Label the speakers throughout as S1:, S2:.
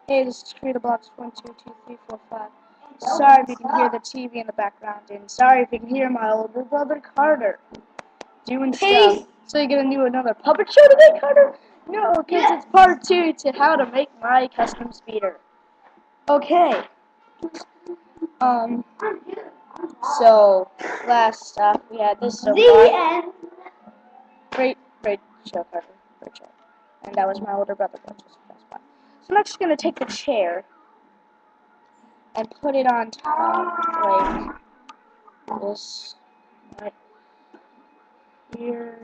S1: Hey, this is Creator Blocks 1, 2, 2, 3, 4, 5. Sorry if you can hear the TV in the background, and sorry if you can hear my older brother Carter doing stuff. So you're gonna do another puppet show today, Carter? No, because it's part 2 to how to make my custom speeder. Okay. Um. So last we had this so far.
S2: End.
S1: Great show, Carter. Great show. And that was my older brother, which is the best part. So I'm actually gonna take the chair and put it on top, like this, right here,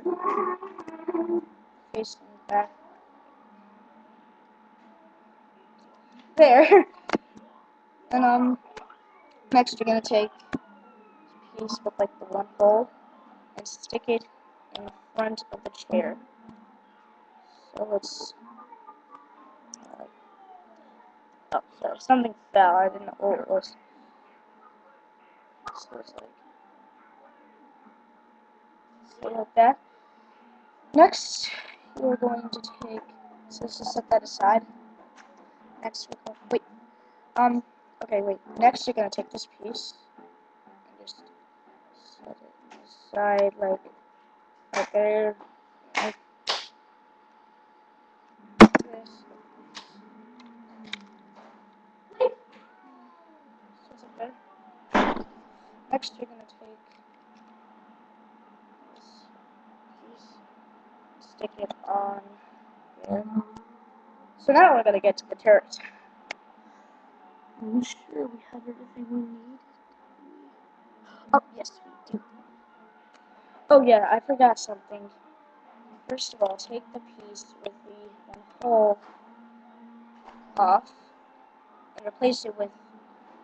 S1: facing back. There. And next you're gonna take a piece with like the one hole and stick it in front of the chair. So it's oh, sorry, something fell. I didn't know what it was. So it's like that. Next, you're going to take. So let's just set that aside. Next, we're going. Wait. Okay, wait. Next, you're gonna take this piece and just set it aside, like there, like this. So it's like there. Next, you're gonna take this piece, stick it on there. So now we're gonna get to the turret. Are you sure we have everything we need? Oh, yes, we do. Oh, yeah, I forgot something. First of all, take the piece with the one hole off and replace it with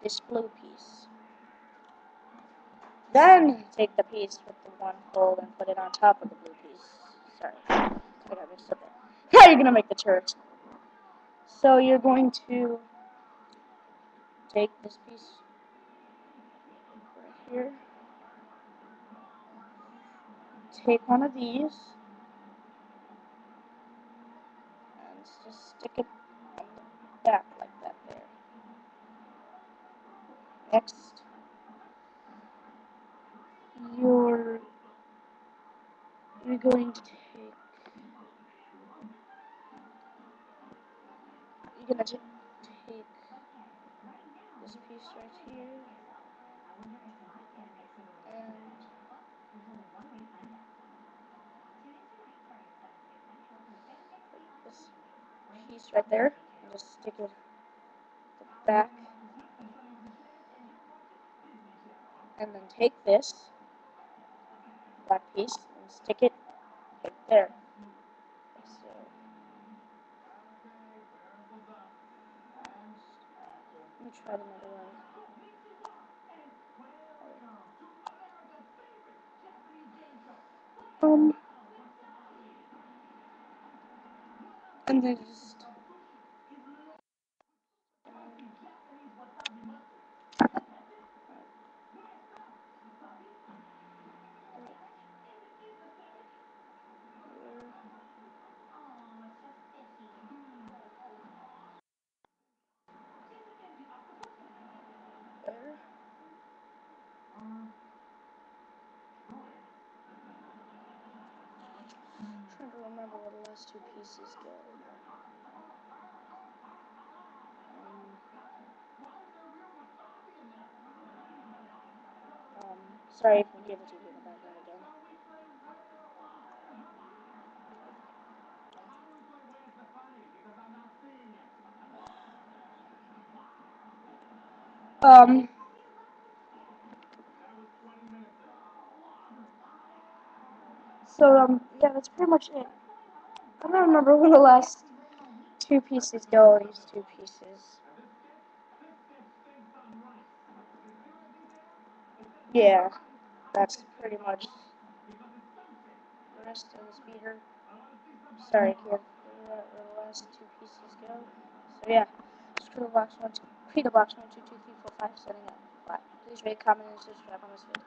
S1: this blue piece. Then take the piece with the one hole and put it on top of the blue piece. Sorry, I got mixed up there. Now you're gonna make the turret. So you're going to take this piece right here, take one of these, and just stick it on the back like that there. Next, you're going to take this piece right here and this piece right there and just stick it at the back, and then take this black piece and stick it right there. So, let me try it another way. And then just there. I'm trying to remember where the last two pieces go. Sorry if you hear the TV in the background again. Yeah, that's pretty much it. I don't remember where the last two pieces go, these two pieces. Yeah, that's pretty much the rest of the speeder. Sorry, I can't figure out where the last two pieces go. So yeah, screw the box 1, 2, 3, 4, 5, setting up. Bye. Please rate, comment, and subscribe on this video.